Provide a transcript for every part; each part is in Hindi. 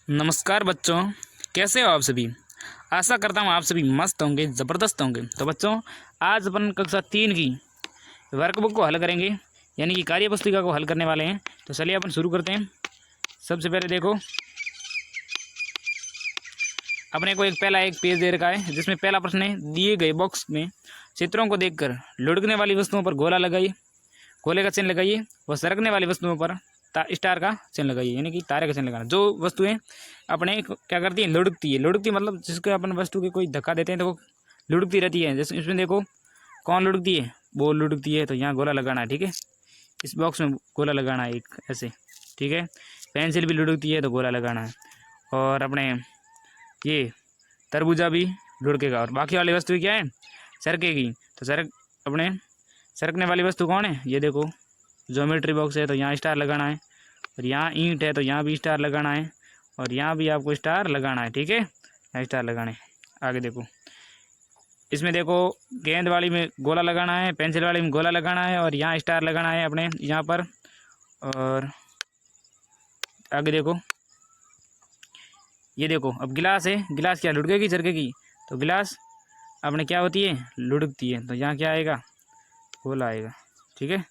नमस्कार बच्चों, कैसे हो आप सभी। आशा करता हूँ आप सभी मस्त होंगे, ज़बरदस्त होंगे। तो बच्चों, आज अपन कक्षा 3 की वर्कबुक को हल करेंगे, यानी कि कार्य पुस्तिका को हल करने वाले हैं। तो चलिए अपन शुरू करते हैं। सबसे पहले देखो, अपने को एक पेज दे रखा है, जिसमें पहला प्रश्न है, दिए गए बॉक्स में चित्रों को देखकर लुढ़कने वाली वस्तुओं पर गोला लगाइए, गोले का चिन्ह लगाइए, व सरकने वाली वस्तुओं पर स्टार का चिन्ह लगाइए, यानी कि तारे का चिन्ह लगाना। जो वस्तुएं अपने क्या करती हैं, लुढ़कती मतलब जिसको अपन वस्तु के कोई धक्का देते हैं तो वो लुढ़कती रहती है। जैसे इसमें देखो, कौन लुढ़कती है, बॉल लुढ़कती है, तो यहाँ गोला लगाना है। ठीक है, इस बॉक्स में गोला लगाना है एक ऐसे। ठीक है, पेंसिल भी लुढ़कती है तो गोला लगाना है। और अपने ये तरबूजा भी लुढ़केगा। और बाकी वाली वस्तु क्या है, सरकेगी। तो अपने सरकने वाली वस्तु कौन है, ये देखो ज्योमेट्री बॉक्स है, तो यहाँ स्टार लगाना है। और यहाँ ईंट है, तो यहाँ भी स्टार लगाना है। और यहाँ भी आपको स्टार लगाना है। ठीक है, यहाँ स्टार लगाने। आगे देखो, इसमें देखो गेंद वाली में गोला लगाना है, पेंसिल वाली में गोला लगाना है, और यहाँ स्टार लगाना है अपने यहाँ पर। और आगे देखो, ये देखो, अब गिलास है, गिलास क्या लुढ़केगी सरकेगी, तो गिलास अपने क्या होती है, लुढ़कती है, तो यहाँ क्या आएगा, गोला आएगा। ठीक है,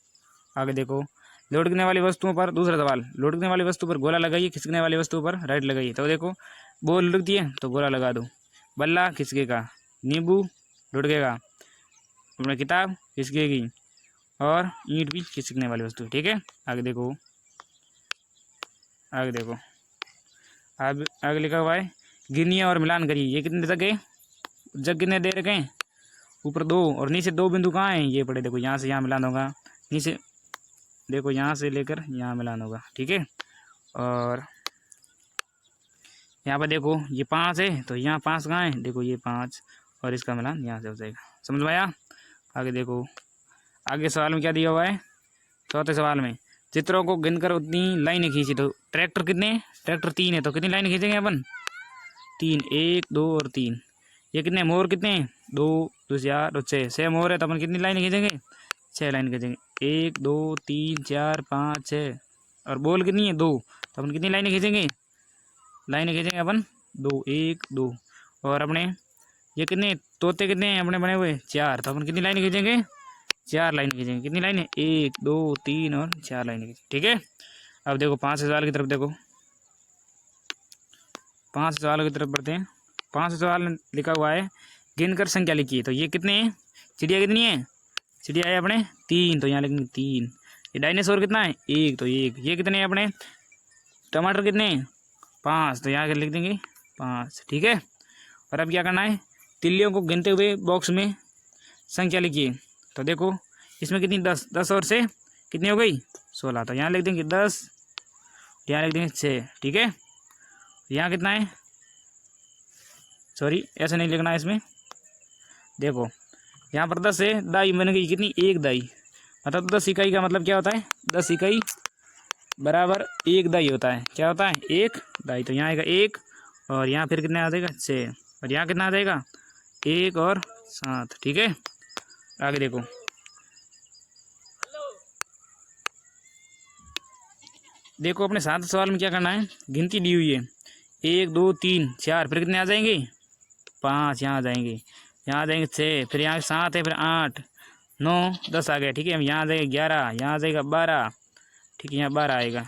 आगे देखो, लुढ़कने वाली वस्तुओं पर दूसरा सवाल, लुढ़कने वाली वस्तु पर गोला लगाइए, खिसकने वाली वस्तु पर राइट लगाइए। तो देखो, बॉल लुढ़कती है तो गोला लगा दो, बल्ला खिसकेगा, नींबू लुढ़केगा, अपना किताब खिसकेगी, और ईंट भी खिसकने वाली वस्तु। ठीक है, आगे देखो, आगे देखो, आगे लिखा हुआ है, गिनिए और मिलान करिए। ये कितने तक है, जग कितने दे रखे हैं, ऊपर 2 और नीचे 2 बिंदु कहाँ हैं, ये पड़े। देखो, यहाँ से यहाँ मिलान होगा, नीचे देखो यहाँ से लेकर यहाँ मिलान होगा। ठीक है, और यहाँ पर देखो ये 5 है, तो यहाँ 5 कहाँ है, देखो ये 5, और इसका मिलान यहाँ से हो जाएगा। समझ में आया। आगे देखो, आगे सवाल में क्या दिया हुआ है, चौथे सवाल में, चित्रों को गिनकर उतनी लाइनें खींची। तो ट्रैक्टर कितने, ट्रैक्टर 3 है, तो कितनी लाइनें खींचेंगे अपन, 3, 1, 2 और 3। ये कितने, मोर कितने हैं, 2, 2 4 और 6 मोर है, तो अपन कितनी लाइनें खींचेंगे, 6 लाइन खींचेंगे। 1, 2, 3, 4, 5, 6। और बॉल कितनी है, 2, तो अपन कितनी लाइनें खींचेंगे, लाइनें खींचेंगे अपन 2, 1, 2। और अपने ये कितने तोते कितने हैं अपने बने हुए, 4, तो अपन कितनी लाइनें खींचेंगे, 4 लाइन खींचेंगे। कितनी लाइनें, 1, 2, 3 और 4 लाइनें खींचेंगे। ठीक है, अब देखो 5 सवाल की तरफ देखो, 5 सवाल की तरफ बढ़ते हैं। 5 सवाल में लिखा हुआ है, गिनकर संख्या लिखिए। तो ये कितने हैं, चिड़िया कितनी है, चिड़िया है अपने 3, तो यहाँ लिखेंगे 3। ये डायनासोर कितना है, 1, तो 1। ये कितने हैं अपने, टमाटर कितने हैं, 5, तो यहाँ लिख देंगे 5। ठीक है, और अब क्या करना है, तिल्लियों को गिनते हुए बॉक्स में संख्या लिखिए। तो देखो, इसमें कितनी, 10 और से कितनी हो गई, 16, तो यहाँ लिख देंगे 10, यहाँ लिख देंगे 6। ठीक है, यहाँ कितना है, सॉरी ऐसे नहीं लिखना है इसमें। देखो यहाँ पर 10 है, दाई बन गई कितनी, 1 दाई, मतलब 10 इकाई का मतलब क्या होता है, 10 इकाई बराबर 1 दाई होता है। क्या होता है, 1 दाई। तो यहाँ आएगा 1, और यहाँ फिर कितना आ जाएगा, 6, और यहाँ कितना आ जाएगा, 1 और 7। ठीक है, आगे देखो, देखो अपने 7 सवाल में क्या करना है, गिनती दी हुई है, 1, 2, 3, 4, फिर कितने आ जाएंगे, 5 यहाँ आ जाएंगे, यहाँ आ जाएंगे 6, फिर यहाँ 7 है, फिर 8, 9, 10 आ गया। ठीक है, यहाँ आ जाएगा 11, यहाँ आ जाएगा 12। ठीक है, यहाँ 12 आएगा,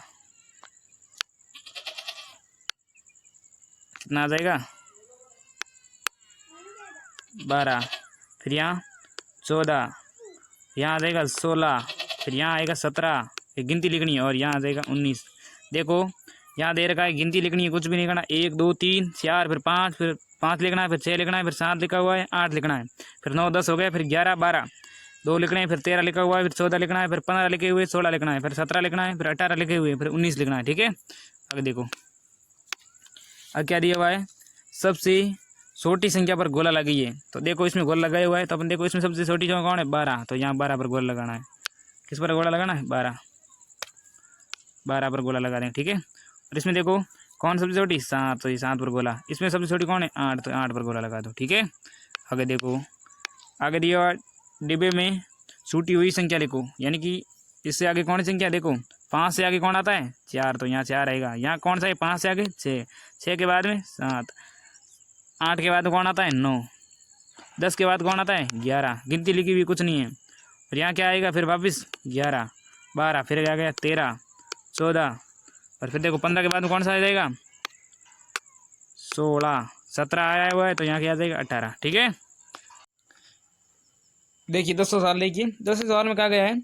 कितना आ जाएगा, 12, फिर यहाँ 14, यहाँ आ जाएगा 16, फिर यहाँ आएगा 17, फिर गिनती लिखनी है, और यहाँ आ जाएगा 19। देखो यहाँ दे रखा है, गिनती लिखनी है, कुछ भी नहीं करना, 1, 2, 3, 4, फिर 5 लिखना है, फिर 6 लिखना है, फिर 7 लिखा हुआ है, 8 लिखना है, फिर 9, 10 हो गया, फिर 11, 12, 2 लिखने हैं, फिर 13 लिखा हुआ है, फिर 14 लिखना है, फिर 15 लिखे हुए, 16 लिखना है, फिर 17 लिखना है, फिर 18 लिखे हुए, फिर 19 लिखना है। ठीक है, आगे देखो, अब क्या दिया हुआ है, सबसे छोटी संख्या पर गोला लगाइए। तो देखो इसमें गोला लगाया हुआ है, तो अपन देखो इसमें सबसे छोटी संख्या कौन है, 12, तो यहाँ 12 पर गोला लगाना है। किस पर गोला लगाना है, 12 पर गोला लगा दें। ठीक है, और इसमें देखो कौन सबसे छोटी, 7, तो ये 7 पर गोला। इसमें सबसे छोटी कौन है, 8, तो 8 पर गोला लगा दो। ठीक है, आगे देखो, आगे दिया हुआ डिब्बे में छूटी हुई संख्या लिखो, यानी कि इससे आगे कौन सी संख्या, देखो 5 से आगे कौन आता है 4, तो यहाँ 4 आएगा। यहाँ कौन सा है 5 से आगे 6, 6 के बाद में 7, 8 के बाद कौन आता है 9, 10 के बाद कौन आता है 11। गिनती लिखी हुई कुछ नहीं है। और यहाँ क्या आएगा फिर वापस 11, 12, फिर क्या गया 13, 14, और फिर देखो 15 के बाद में कौन सा आ जाएगा 16, 17 आया हुआ है, तो यहाँ क्या आ जाएगा 18। ठीक है, देखिए 200 सवाल देखिए। 200 सवाल में कहा गया है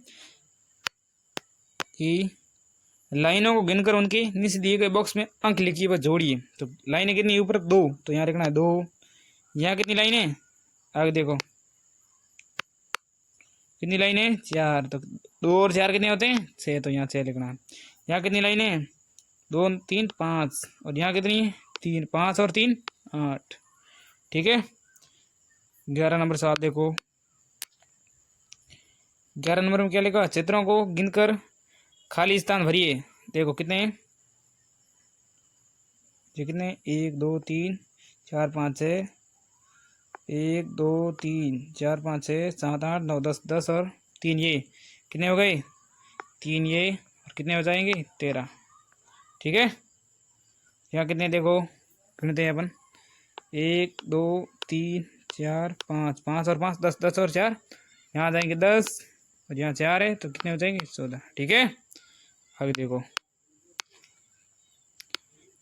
कि लाइनों को गिनकर उनके नीचे दिए गए बॉक्स में अंक लिखिए व जोड़िए। तो लाइनें कितनी ऊपर 2, तो यहाँ लिखना है 2। यहाँ कितनी लाइनें आगे देखो कितनी लाइनें 4, तो 2 और 4 कितने होते हैं 6, तो यहाँ 6 लिखना है। यहाँ कितनी लाइनें 2, 3, 5, और यहाँ कितनी 3, 5 और 3 8। ठीक है, 11 नंबर सवाल देखो। 11 नंबर में क्या लिखा, चित्रों को गिनकर खाली स्थान भरिए। देखो कितने ये कितने 1 2 3 4 5 6, 1 2 3 4 5 6 7 8 9 10, 10 और 3 ये कितने हो गए 3 ये, और कितने हो जाएंगे 13। ठीक है, यहाँ कितने देखो गिनते हैं अपन 1 2 3 4 5, 5 और 5 10, 10 और 4 यहाँ आ जाएंगे 10, और यहाँ 4 है तो कितने हो जाएंगे 14। ठीक है, आगे देखो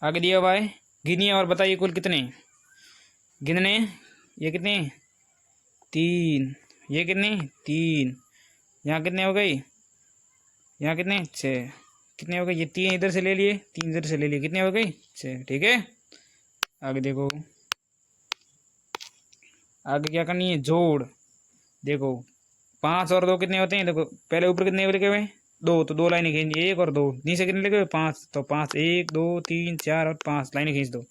आगे दिया हुआ है गिनिए और बताइए कुल कितने। गिनने ये कितने 3, ये कितने 3, यहाँ कितने हो गए यहाँ कितने 6, कितने हो गए ये 3 इधर से ले लिए 3 इधर से ले लिए, कितने हो गए 6। ठीक है, आगे देखो आगे क्या करनी है जोड़। देखो 5 और 2 कितने होते हैं, देखो पहले ऊपर कितने लिखे हुए 2, तो 2 लाइनें खींची 1 और 2, नीचे कितने लिखे हुए 5, तो 5 1 2 3 4 और 5 लाइनें खींच दो।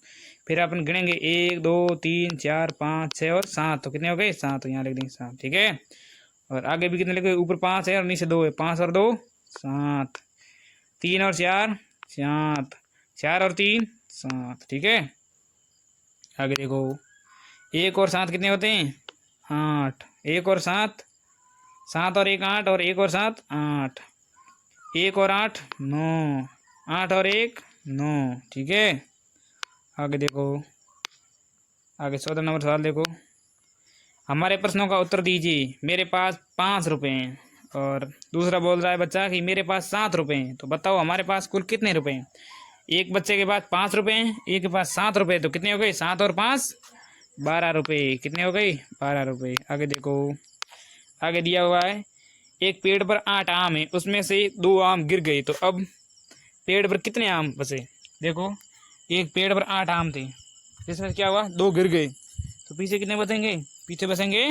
फिर अपन गिनेंगे 1 2 3 4 5 6 और 7, तो कितने हो गए 7, तो यहाँ लिख देंगे 7। ठीक है, और आगे भी कितने लिखे हुए ऊपर 5 है और नीचे 2 है, 5 और 2 7, 3 और 4 7, 4 और 3 7। ठीक है, आगे देखो 1 और 7 कितने होते हैं 8, 1 और 7 7 और 1 8, और 1 और 7 8, 1 और 8 9, 8 और 1 9। ठीक है, आगे देखो आगे 14 नंबर सवाल देखो। हमारे प्रश्नों का उत्तर दीजिए। मेरे पास 5 रुपये हैं, और दूसरा बोल रहा है बच्चा कि मेरे पास 7 रुपये हैं, तो बताओ हमारे पास कुल कितने रुपए हैं। एक बच्चे के पास 5 रुपये हैं, एक के पास 7 रुपये, तो कितने हो गए 7 और 5 12 रुपये। कितने हो गए 12 रुपये। आगे देखो आगे दिया हुआ है एक पेड़ पर 8 आम है, उसमें से 2 आम गिर गए, तो अब पेड़ पर कितने आम बचे। देखो एक पेड़ पर 8 आम थे, जिसमें क्या हुआ 2 गिर गए, तो पीछे कितने बचेंगे पीछे बचेंगे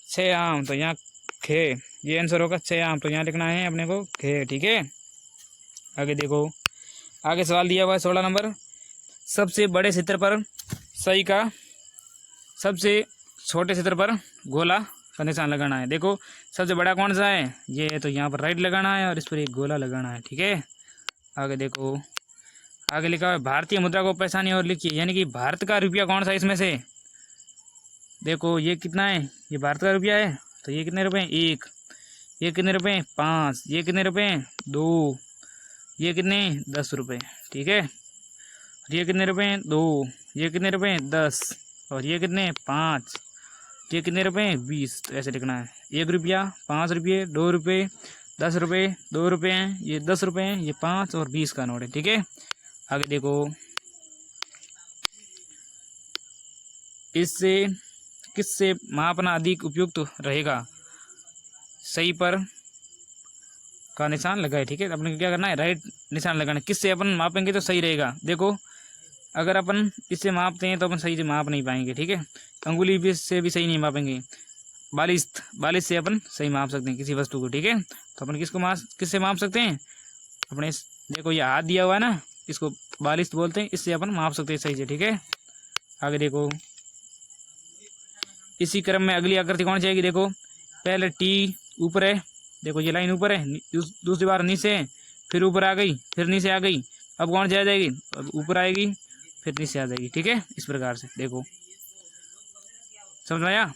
6 आम, तो यहाँ खे ये आंसर होगा 6 आम, तो यहाँ लिखना है अपने को खे। ठीक है, आगे देखो आगे सवाल दिया हुआ है 16 नंबर। सबसे बड़े क्षेत्र पर सही का सबसे छोटे क्षेत्र पर गोला का निशान लगाना है। देखो सबसे बड़ा कौन सा है ये है, तो यहाँ पर राइट लगाना है और इस पर एक गोला लगाना है। ठीक है, आगे देखो आगे लिखा है भारतीय मुद्रा को पहचानिए और लिखिए, यानी कि भारत का रुपया कौन सा इसमें से। देखो ये कितना है ये भारत का रुपया है, तो ये कितने रुपए 1, ये कितने रुपए 5, ये कितने रुपए 2, ये कितने 10 रुपये। ठीक है, और ये कितने रुपए 2, ये कितने रुपए 10, और ये कितने 5, ये कितने रुपए 20। तो ऐसे लिखना है 1 रुपया 5 रुपये 2 रुपये 10 रुपये 2 रुपये हैं, ये 10 रुपये हैं, ये 5 और 20 का नोट है। ठीक है, आगे देखो इससे किससे मापना अधिक उपयुक्त रहेगा। सही पर का निशान लगाए। ठीक है, अपने क्या करना है राइट निशान लगाना है, किससे अपन मापेंगे तो सही रहेगा। देखो अगर अपन इससे मापते हैं तो अपन सही से माप नहीं पाएंगे। ठीक है, अंगुली भी से भी सही नहीं मापेंगे, बालिश से अपन सही माप सकते हैं किसी वस्तु को। ठीक है, तो अपन किससे माप सकते हैं अपने देखो ये हाथ दिया हुआ है ना, इसको बालिश बोलते हैं, इससे अपन माप सकते हैं सही से। ठीक है, आगे देखो इसी क्रम में अगली आकृति कौन सी आएगी। देखो पहले टी ऊपर है, देखो ये लाइन ऊपर है, दूसरी बार नीचे है, फिर ऊपर आ गई, फिर नीचे आ गई, अब कौन सी आ जाएगी अब ऊपर आएगी, फिर नीचे आ जाएगी। ठीक है, इस प्रकार से देखो समझ में आया।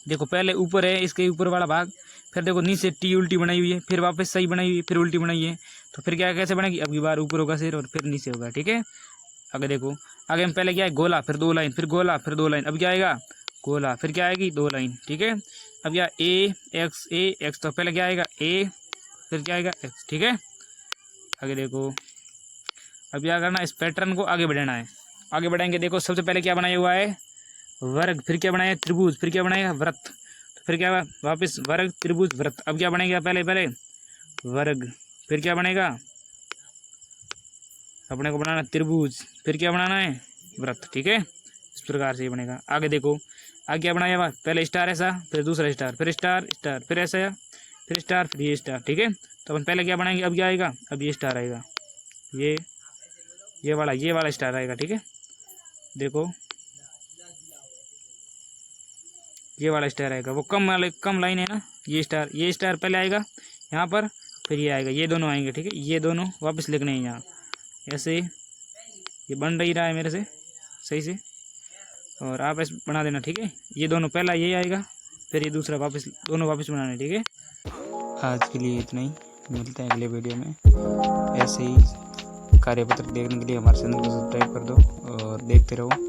देखो पहले ऊपर है, इसके ऊपर वाला भाग, फिर देखो नीचे टी उल्टी बनाई हुई है, फिर वापस सही बनाई हुई है, फिर उल्टी बनाई है। तो फिर क्या कैसे बनेगी, अब की बार ऊपर होगा सिर और फिर नीचे होगा। ठीक है, आगे देखो, आगे हम पहले क्या है गोला, फिर 2 लाइन, फिर गोला, फिर 2 लाइन। अब क्या आएगा गोला, फिर क्या आएगी 2 लाइन। ठीक है, अब क्या ए एक्स, तो पहले क्या आएगा ए, फिर क्या आएगा एक्स। ठीक है, आगे देखो, अब क्या करना है, इस पैटर्न को आगे बढ़ाना है। आगे बढ़ाएंगे, देखो सबसे पहले क्या बनाया हुआ है वर्ग, फिर क्या बनाया त्रिभुज, फिर क्या बनाएगा व्रत, तो फिर क्या वापस वर्ग त्रिभुज व्रत। अब क्या बनेगा, पहले वर्ग, फिर क्या बनेगा, अपने को बनाना त्रिभुज, फिर क्या बनाना है व्रत। ठीक है, इस प्रकार से ये बनेगा। आगे देखो, आगे क्या बनाया हुआ, पहले स्टार ऐसा, फिर दूसरा स्टार, फिर स्टार स्टार, फिर ऐसा, फिर स्टार, फिर ये स्टार। ठीक है, तो अपन पहले क्या बनाएंगे, अब क्या आएगा, अब ये स्टार आएगा, ये वाला स्टार आएगा। ठीक है, देखो ये वाला स्टार आएगा, वो कम लाइन है ना, ये स्टार पहले आएगा यहाँ पर, फिर ये आएगा, ये दोनों आएंगे। ठीक है, ये दोनों वापस लिखने हैं यहाँ, ऐसे ये बन रही रहा है मेरे से सही से, और आप ऐसे बना देना। ठीक है, ये दोनों पहला ये आएगा, फिर ये दूसरा वापस, दोनों वापस बनाने। ठीक है, आज के लिए इतना ही, मिलते हैं अगले वीडियो में। ऐसे ही कार्यपत्र देखने के लिए हमारे चैनल को सब्सक्राइब कर दो और देखते रहो।